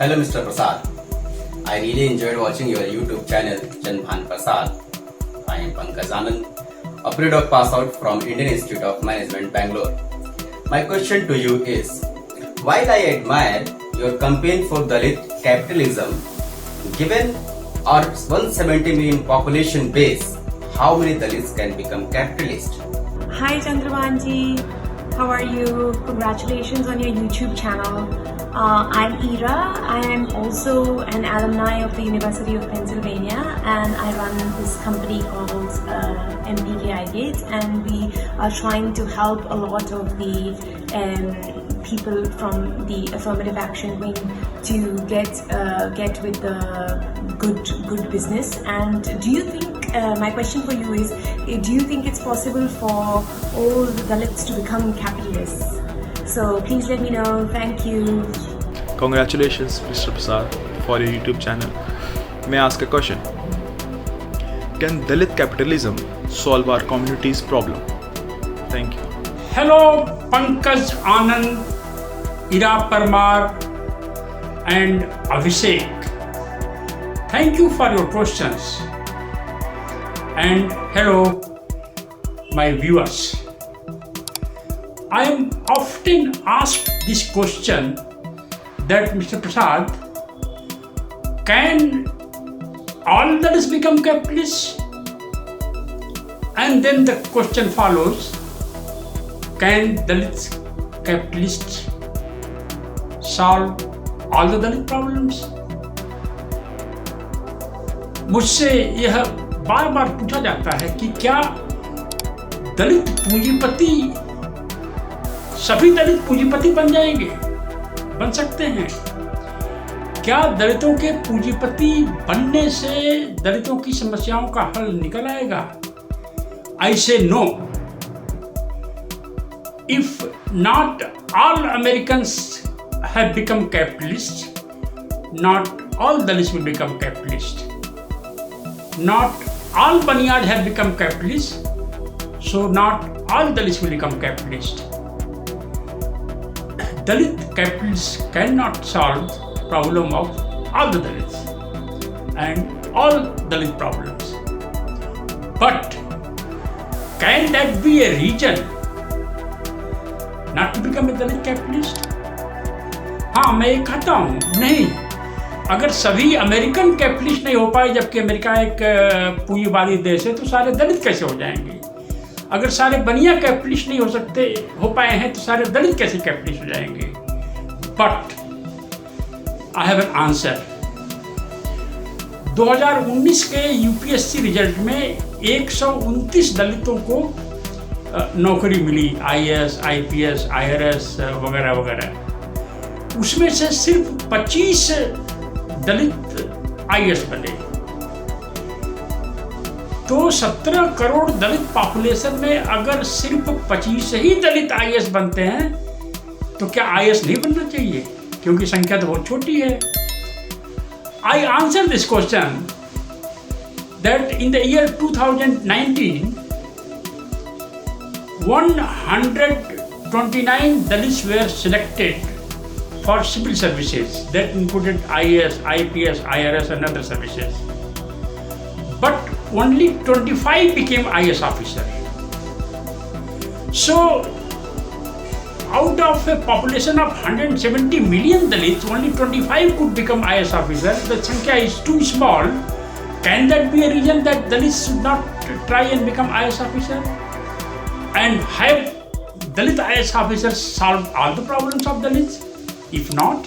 Hello Mr. Prasad. I really enjoyed watching your YouTube channel Chanbhan Prasad. I am Pankaj Anand, a pre-doc pass out from Indian Institute of Management, Bangalore. My question to you is, while I admire your campaign for Dalit capitalism, given our 170 million population base, how many Dalits can become capitalists? Hi Chandravanji, how are you? Congratulations on your YouTube channel. I'm Ira. I am also an alumni of the University of Pennsylvania, and I run this company called MPK iGate, and we are trying to help a lot of the people from the affirmative action wing to get with the good business. And do you think, my question for you is, do you think it's possible for all the Dalits to become capitalists? So please let me know. Thank you. Congratulations, Mr. Prasad, for your YouTube channel. May I ask a question? Can Dalit capitalism solve our community's problem? Thank you. Hello, Pankaj Anand, Ira Parmar, and Abhishek. Thank you for your questions. And hello, my viewers. I am often asked this question that Mr. Prasad, can all Dalits become capitalists? And then the question follows, can Dalit capitalists solve all the Dalit problems? मुझसे यह बार बार पूछा जाता है कि क्या दलित पूंजीपति सभी दलित पूंजीपति बन जाएंगे, बन सकते हैं? क्या दलितों के पूंजीपति बनने से दलितों की समस्याओं का हल निकल आएगा? I say no. If not all Americans have become capitalists, not all Dalits will become capitalists. Not all Baniyas have become capitalists, so not all Dalits will become capitalists. Dalit capitalists cannot solve the problem of all the Dalits and all Dalit problems. But can that be a reason not to become a Dalit capitalist? हाँ, मैं ये कहता हूँ, नहीं, अगर सभी American capitalist नहीं हो पाए, जबकि अमेरिका एक पूंजीवादी देश है, तो सारे दलित कैसे हो जाएंगे? अगर सारे बनिया कैपिटलिस्ट नहीं हो पाए हैं, तो सारे दलित कैसे कैपिटलिस्ट हो जाएंगे? But I have an answer. 2019 के यूपीएससी रिजल्ट में 129 दलितों को नौकरी मिली, आईएएस, आईपीएस, आईआरएस वगैरह वगैरह. उसमें से सिर्फ 25 दलित आईएएस बने. तो 17 करोड़ दलित पॉपुलेशन में अगर सिर्फ 25 ही दलित आईएएस बनते हैं, तो क्या आईएएस नहीं बनना चाहिए? क्योंकि संख्या तो बहुत छोटी है. I answer this question that in the year 2019, 129 Dalits were selected for civil services that included IAS, IPS, IRS and other services. But only 25 became IAS officer. So, out of a population of 170 million Dalits, only 25 could become IAS officer. The sankhya is too small. Can that be a reason that Dalits should not try and become IAS officer? And have Dalit IAS officers solved all the problems of Dalits? If not,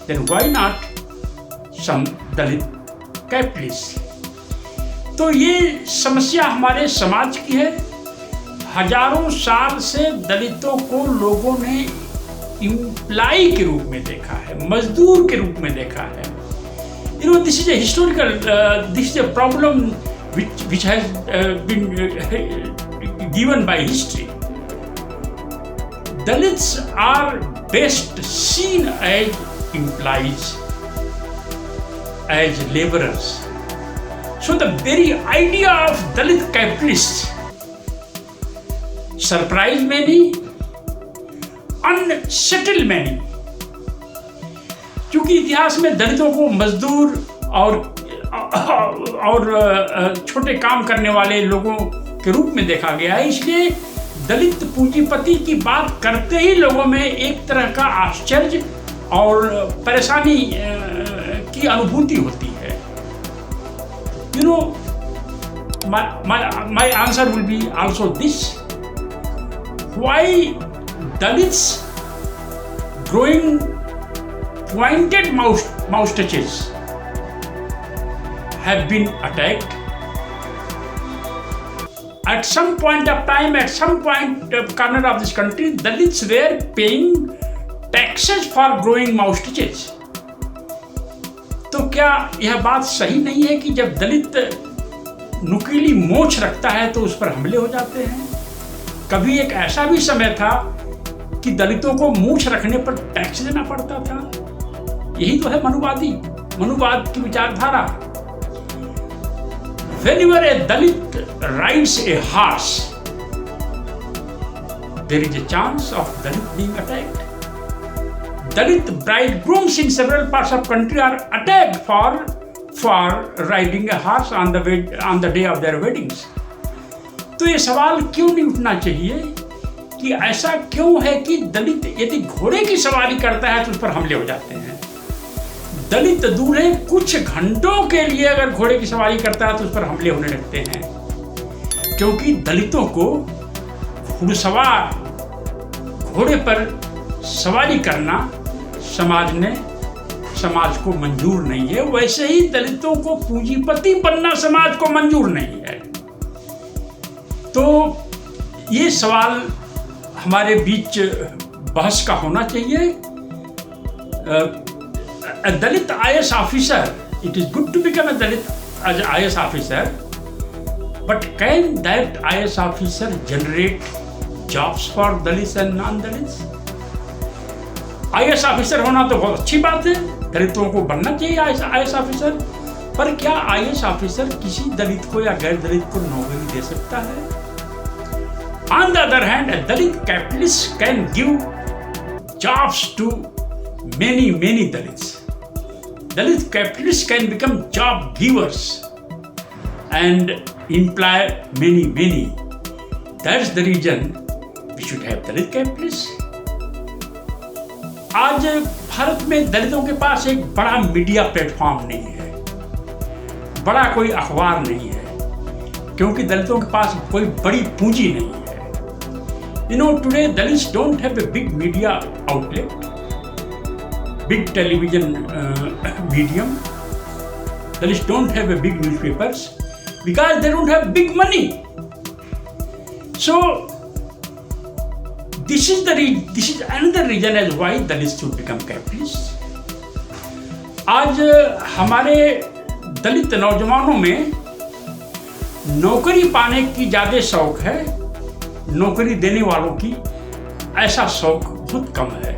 then why not some Dalit capitalists? तो ये समस्या हमारे समाज की है. हजारों साल से दलितों को लोगों ने इम्प्लाई के रूप में देखा है, मजदूर के रूप में देखा है. You know, this is a historical, this is a problem which has been given by history. Dalits are best seen as implies, as laborers. So the very idea of Dalit capitalists surprised many, unsettled many. क्योंकि इतिहास में दलितों को मजदूर और छोटे काम करने वाले लोगों के रूप में देखा गया है, इसलिए दलित पूंजीपति की बात करते ही लोगों में एक तरह का आश्चर्य और परेशानी की अनुभूति होती है। You know, my answer will be also this, why Dalits growing pointed moustaches have been attacked. At some point of time, at some point of corner of this country, Dalits were paying taxes for growing moustaches. तो क्या यह बात सही नहीं है कि जब दलित नुकीली मोछ रखता है तो उस पर हमले हो जाते हैं? कभी एक ऐसा भी समय था कि दलितों को मूछ रखने पर टैक्स देना पड़ता था। यही तो है मनुवाद की विचारधारा। Whenever a Dalit rides a horse, there is a chance of Dalit being attacked. Dalit bridegrooms in several parts of country are attacked for riding a horse on the day of their weddings. तो ये सवाल क्यों नहीं उठना चाहिए कि ऐसा क्यों है कि दलित यदि घोड़े की सवारी करता है तो उस पर हमले हो जाते हैं? दलित दूल्हे कुछ घंटों के लिए अगर घोड़े की सवारी करता है तो उस पर हमले होने लगते हैं, क्योंकि दलितों को घुड़सवार घोड़े पर सवारी करना समाज को मंजूर नहीं है। वैसे ही दलितों को पूंजीपति बनना समाज को मंजूर नहीं है। तो ये सवाल हमारे बीच बहस का होना चाहिए। A Dalit IAS officer, it is good to become a Dalit as an IAS officer, but can that IAS officer generate jobs for Dalits and non-Dalits? IAS officer होना तो बहुत अच्छी बात है, दलितों को बनना चाहिए IAS ऑफिसर, पर क्या IAS ऑफिसर किसी दलित को या गैर दलित को नौकरी दे सकता है? On the other hand, a Dalit capitalist can give jobs to many Dalits. Dalit capitalists can become job givers and employ many. That's the reason we should have Dalit capitalists. आज भारत में दलितों के पास एक बड़ा मीडिया प्लेटफॉर्म नहीं है, बड़ा कोई अखबार नहीं है, क्योंकि दलितों के पास कोई बड़ी पूंजी नहीं है। You know, today Dalits don't have a big media outlet, big television medium. Dalits don't have a big newspapers because they don't have big money. So this is another reason as why Dalits should become capitalists. आज हमारे दलित नौजवानों में नौकरी पाने की ज्यादा शौक है, नौकरी देने वालों की ऐसा शौक बहुत कम है।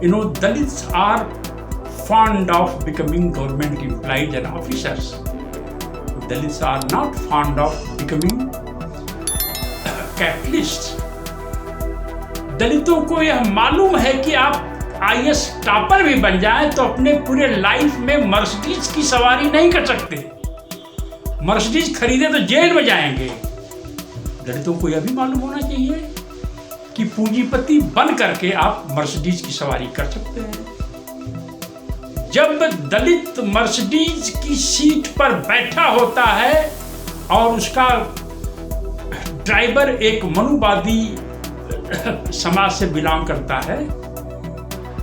You know, Dalits are fond of becoming government employees and officers. Dalits are not fond of becoming capitalists. दलितों को यह मालूम है कि आप IAS टॉपर भी बन जाएं तो अपने पूरे लाइफ में मर्सिडीज की सवारी नहीं कर सकते। मर्सिडीज खरीदे तो जेल में जाएंगे। दलितों को यह भी मालूम होना चाहिए कि पूंजीपति बन करके आप मर्सिडीज की सवारी कर सकते हैं। जब दलित मर्सिडीज की सीट पर बैठा होता है और उसका ड्राइवर एक मनुवादी समाज से बिलोंग करता है,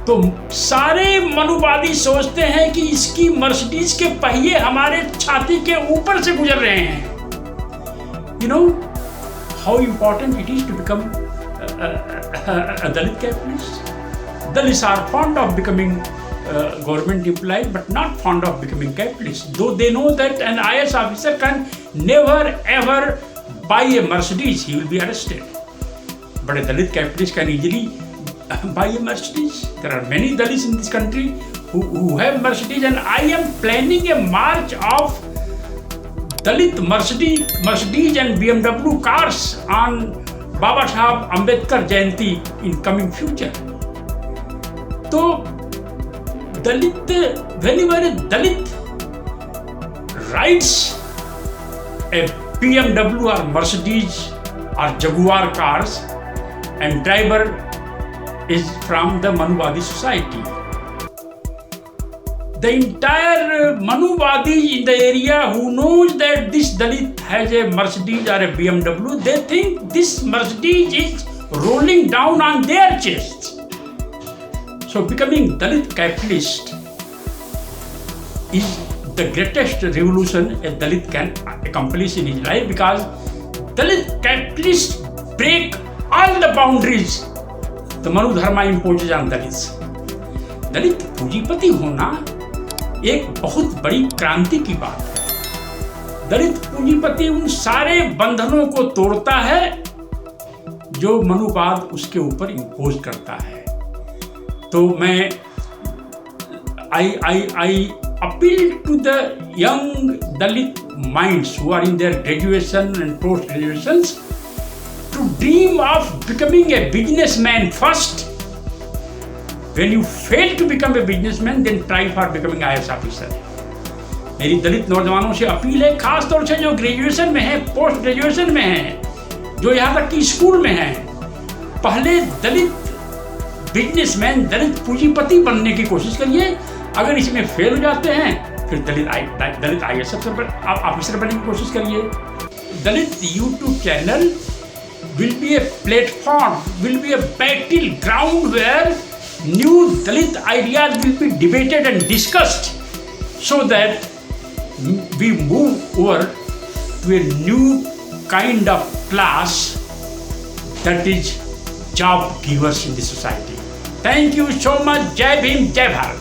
तो सारे मनुवादी सोचते हैं कि इसकी मर्सिडीज के पहिए हमारे छाती के ऊपर से गुजर रहे हैं। You know how important it is to become a Dalit capitalist. Dalits are fond of becoming government employees, but not fond of becoming capitalists. Though they know that an IAS officer can never ever buy a Mercedes, he will be arrested. But a Dalit capitalist can easily buy a Mercedes. There are many Dalits in this country who have Mercedes, and I am planning a march of Dalit Mercedes and BMW cars on Baba Saheb Ambedkar Jayanti in coming future. तो whenever a Dalit rides a BMW or Mercedes or Jaguar cars, and driver is from the Manuvadi society. The entire Manuvadi in the area who knows that this Dalit has a Mercedes or a BMW, they think this Mercedes is rolling down on their chest. So becoming Dalit capitalist is the greatest revolution a Dalit can accomplish in his life, because Dalit capitalists break all the boundaries the Manu Dharma imposes on Dalits. दलित पूंजीपति होना एक बहुत बड़ी क्रांति की बात है। दलित पूंजीपति उन सारे बंधनों को तोड़ता है जो मनुवाद उसके ऊपर इम्पोज करता है। तो मैं I appeal to the young Dalit minds who are in their graduation and post-graduations to dream of becoming a businessman first. When you fail to become a businessman, then try for becoming IAS officer. मेरी दलित नौजवानों से appeal है, खास तौर से जो graduation में है, पोस्ट ग्रेजुएशन में है, जो यहाँ तक कि स्कूल में है, पहले दलित बिजनेसमैन, दलित पूंजीपति बनने की कोशिश करिए। अगर इसमें फेल हो जाते हैं फिर दलित IAS ऑफिसर बनने की कोशिश करिए। Dalit YouTube channel will be a platform, will be a battleground where new Dalit ideas will be debated and discussed, so that we move over to a new kind of class that is job givers in the society. Thank you so much. Jai Bhim, Jai Bharat.